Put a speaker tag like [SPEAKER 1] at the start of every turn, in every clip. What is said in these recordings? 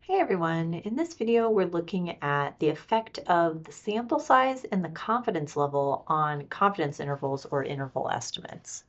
[SPEAKER 1] Hey everyone, in this video we're looking at the effect of the sample size and the confidence level on confidence intervals or interval estimates.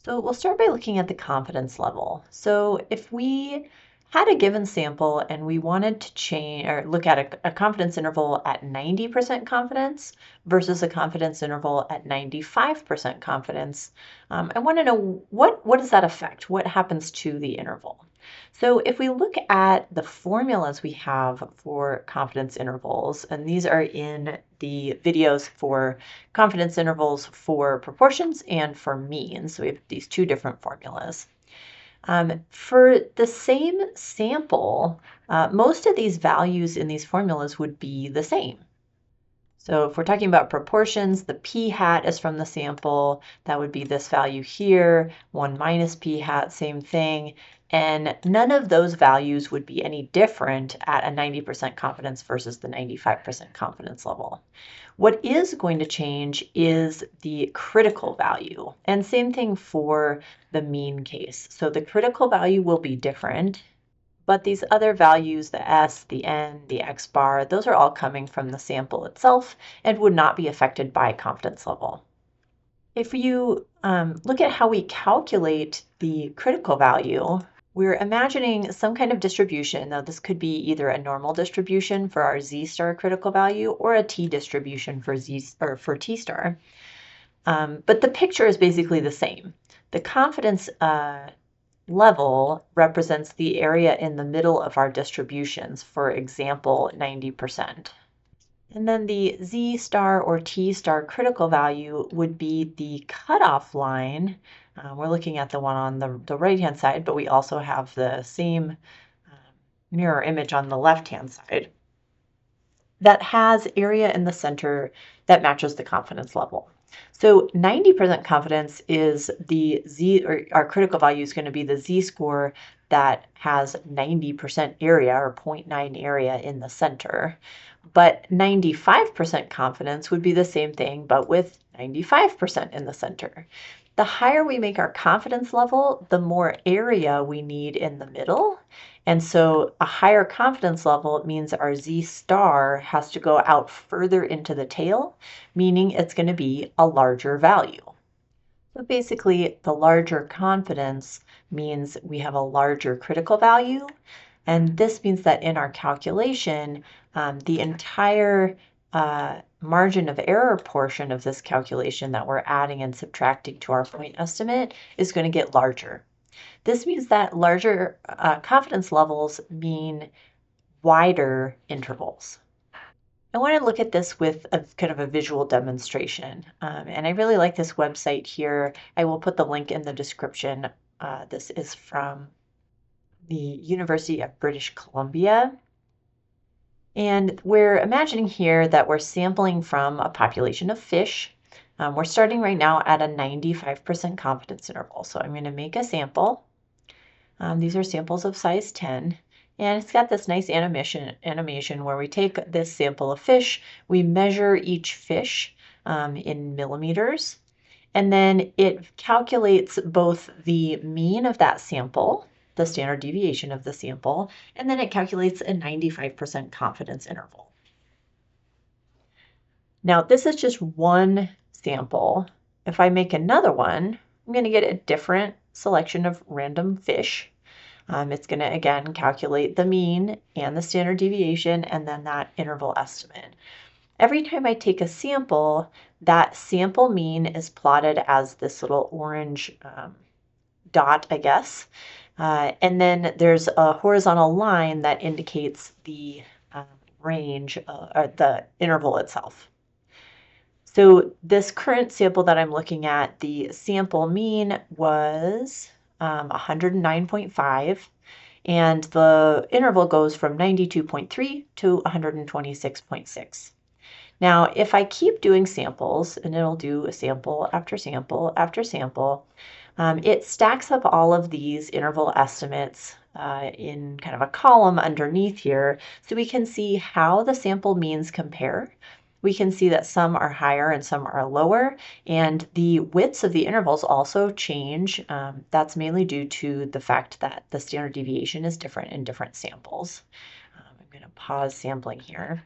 [SPEAKER 1] So we'll start by looking at the confidence level. So if we had a given sample and we wanted to change or look at a confidence interval at 90% confidence versus a confidence interval at 95% confidence, I want to know what does that affect? What happens to the interval? So if we look at the formulas we have for confidence intervals, and these are in the videos for confidence intervals for proportions and for means. So we have these two different formulas. For the same sample, most of these values in these formulas would be the same. So if we're talking about proportions, the p hat is from the sample. That would be this value here. 1 minus p hat, same thing. And none of those values would be any different at a 90% confidence versus the 95% confidence level. What is going to change is the critical value. And same thing for the mean case. So the critical value will be different. But these other values, the S, the N, the X bar, those are all coming from the sample itself and would not be affected by confidence level. If you look at how we calculate the critical value, we're imagining some kind of distribution. Now, this could be either a normal distribution for our Z star critical value or a T distribution for for T star. But the picture is basically the same. The confidence level represents the area in the middle of our distributions, for example, 90%. And then the Z star or T star critical value would be the cutoff line. We're looking at the one on the right-hand side, but we also have the same mirror image on the left-hand side that has area in the center that matches the confidence level. So 90% confidence is the Z, or our critical value is going to be the Z score that has 90% area or 0.9 area in the center. But 95% confidence would be the same thing, but with 95% in the center. The higher we make our confidence level, the more area we need in the middle. And so a higher confidence level means our Z star has to go out further into the tail, meaning it's going to be a larger value. So basically, the larger confidence means we have a larger critical value. And this means that in our calculation, the entire margin of error portion of this calculation that we're adding and subtracting to our point estimate is going to get larger. This means that larger confidence levels mean wider intervals. I want to look at this with a kind of a visual demonstration. And I really like this website here. I will put the link in the description. This is from the University of British Columbia. And we're imagining here that we're sampling from a population of fish. We're starting right now at a 95% confidence interval. So I'm going to make a sample. These are samples of size 10. And it's got this nice animation where we take this sample of fish, we measure each fish in millimeters, and then it calculates both the mean of that sample, the standard deviation of the sample, and then it calculates a 95% confidence interval. Now, this is just one sample. If I make another one, I'm going to get a different selection of random fish. It's going to, again, calculate the mean and the standard deviation and then that interval estimate. Every time I take a sample, that sample mean is plotted as this little orange dot, I guess. And then there's a horizontal line that indicates the range or the interval itself. So this current sample that I'm looking at, the sample mean was 109.5, and the interval goes from 92.3 to 126.6. Now, if I keep doing samples, and it'll do a sample after sample after sample, it stacks up all of these interval estimates in kind of a column underneath here, so we can see how the sample means compare. we can see that some are higher and some are lower, and the widths of the intervals also change. That's mainly due to the fact that the standard deviation is different in different samples. I'm going to pause sampling here.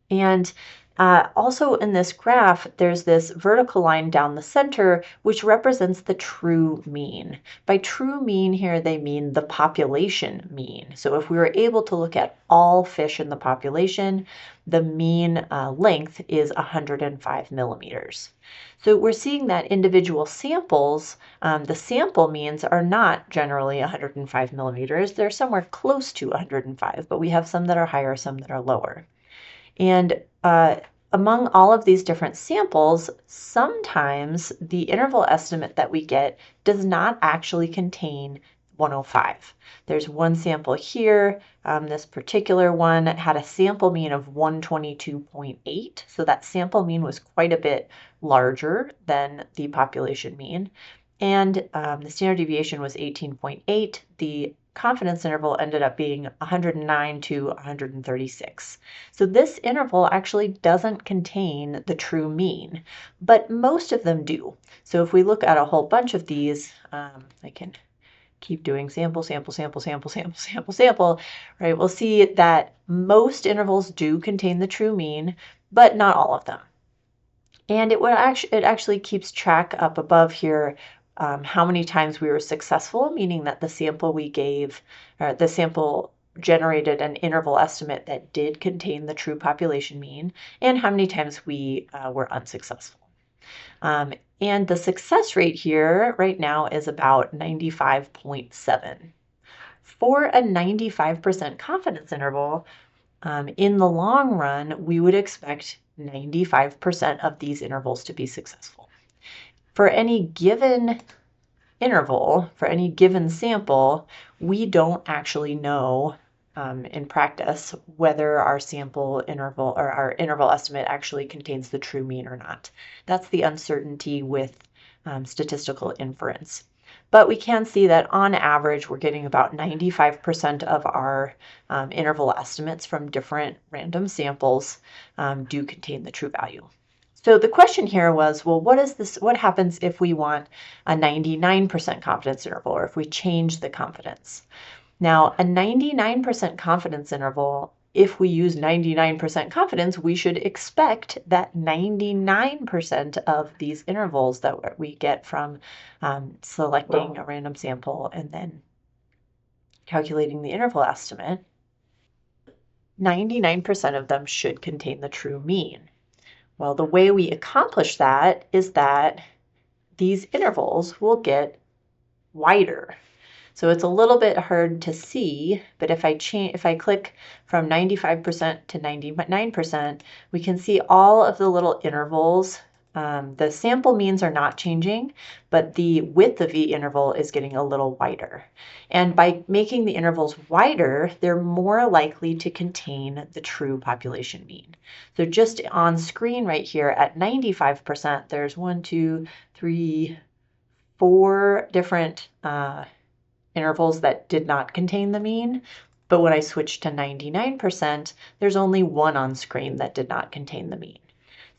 [SPEAKER 1] And also in this graph, there's this vertical line down the center, which represents the true mean. By true mean here, they mean the population mean. So if we were able to look at all fish in the population, the mean length is 105 millimeters. So we're seeing that individual samples, the sample means are not generally 105 millimeters. They're somewhere close to 105, but we have some that are higher, some that are lower. And among all of these different samples, sometimes the interval estimate that we get does not actually contain 105. There's one sample here. This particular one had a sample mean of 122.8. So that sample mean was quite a bit larger than the population mean. And the standard deviation was 18.8. The confidence interval ended up being 109 to 136. So this interval actually doesn't contain the true mean, but most of them do. So if we look at a whole bunch of these, I can keep doing sample, sample, sample, sample, sample, sample, sample, right? We'll see that most intervals do contain the true mean, but not all of them. And it actually keeps track up above here how many times we were successful, meaning that the sample we gave, or the sample generated an interval estimate that did contain the true population mean, and how many times we were unsuccessful. And the success rate here right now is about 95.7. For a 95% confidence interval, in the long run, we would expect 95% of these intervals to be successful. For any given interval, for any given sample, we don't actually know in practice whether our sample interval or our interval estimate actually contains the true mean or not. That's the uncertainty with statistical inference. But we can see that on average, we're getting about 95% of our interval estimates from different random samples do contain the true value. So the question here was, well, what happens if we want a 99% confidence interval, or if we change the confidence? Now, a 99% confidence interval, if we use 99% confidence, we should expect that 99% of these intervals that we get from selecting a random sample and then calculating the interval estimate, 99% of them should contain the true mean. Well, the way we accomplish that is that these intervals will get wider. So it's a little bit hard to see, but if I click from 95% to 99%, we can see all of the little intervals. The sample means are not changing, but the width of the interval is getting a little wider. And by making the intervals wider, they're more likely to contain the true population mean. So just on screen right here at 95%, there's 1, 2, 3, 4 different intervals that did not contain the mean. But when I switch to 99%, there's only one on screen that did not contain the mean.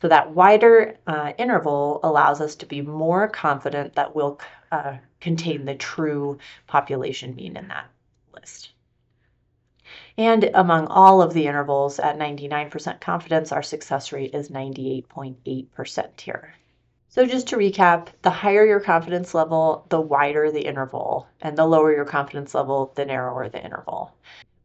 [SPEAKER 1] So that wider interval allows us to be more confident that we'll contain the true population mean in that list. And among all of the intervals at 99% confidence, our success rate is 98.8% here. So just to recap, the higher your confidence level, the wider the interval, and the lower your confidence level, the narrower the interval.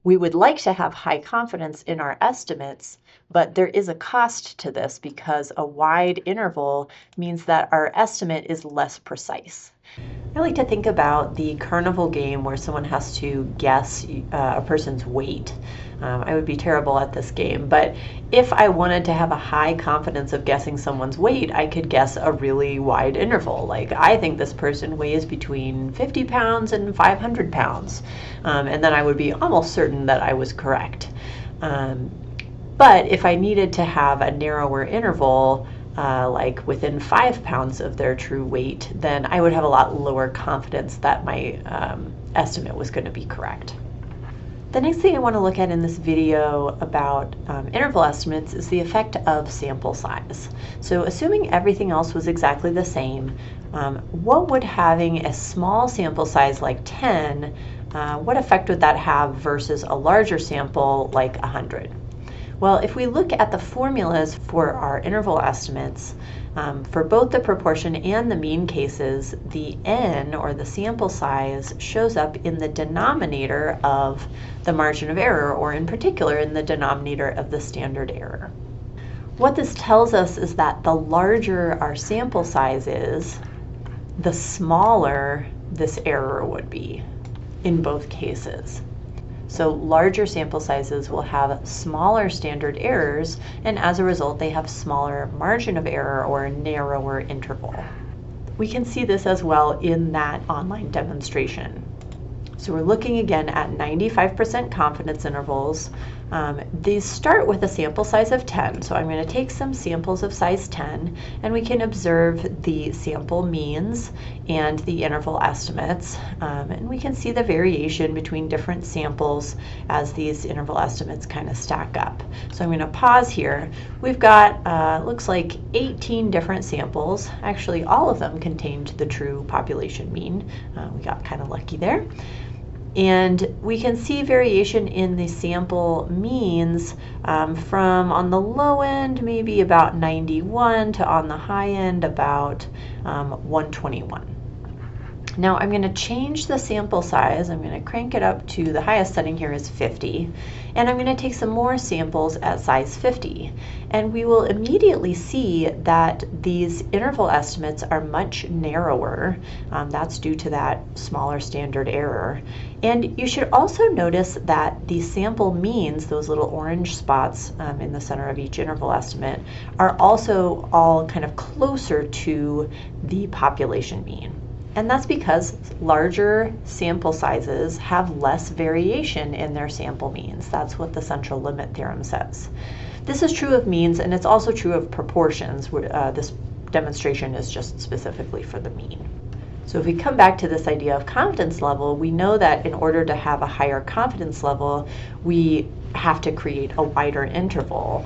[SPEAKER 1] We would like to have high confidence in our estimates, but there is a cost to this because a wide interval means that our estimate is less precise. I like to think about the carnival game where someone has to guess a person's weight. I would be terrible at this game, but if I wanted to have a high confidence of guessing someone's weight, I could guess a really wide interval. Like, I think this person weighs between 50 pounds and 500 pounds. And then I would be almost certain that I was correct. But if I needed to have a narrower interval, like within 5 pounds of their true weight, then I would have a lot lower confidence that my estimate was going to be correct. The next thing I want to look at in this video about interval estimates is the effect of sample size. So assuming everything else was exactly the same, what would having a small sample size like 10, what effect would that have versus a larger sample like 100? Well, if we look at the formulas for our interval estimates, for both the proportion and the mean cases, the n, or the sample size, shows up in the denominator of the margin of error, or in particular in the denominator of the standard error. What this tells us is that the larger our sample size is, the smaller this error would be in both cases. So larger sample sizes will have smaller standard errors, and as a result, they have smaller margin of error, or a narrower interval. We can see this as well in that online demonstration. So we're looking again at 95% confidence intervals. These start with a sample size of 10. So I'm going to take some samples of size 10, and we can observe the sample means and the interval estimates. And we can see the variation between different samples as these interval estimates kind of stack up. So I'm going to pause here. We've got, looks like 18 different samples. Actually, all of them contained the true population mean. We got kind of lucky there. And we can see variation in the sample means from on the low end maybe about 91 to on the high end about 121. Now I'm going to change the sample size. I'm going to crank it up to the highest setting here is 50, and I'm going to take some more samples at size 50. And we will immediately see that these interval estimates are much narrower. That's due to that smaller standard error. And you should also notice that the sample means, those little orange spots in the center of each interval estimate, are also all kind of closer to the population mean. And that's because larger sample sizes have less variation in their sample means. That's what the central limit theorem says. This is true of means, and it's also true of proportions. This demonstration is just specifically for the mean. So if we come back to this idea of confidence level, we know that in order to have a higher confidence level, we have to create a wider interval.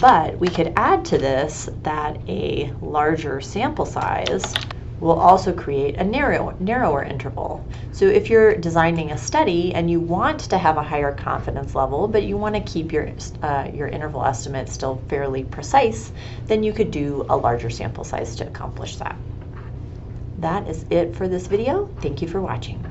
[SPEAKER 1] But we could add to this that a larger sample size will also create a narrower interval. So if you're designing a study and you want to have a higher confidence level, but you want to keep your interval estimate still fairly precise, then you could do a larger sample size to accomplish that. That is it for this video. Thank you for watching.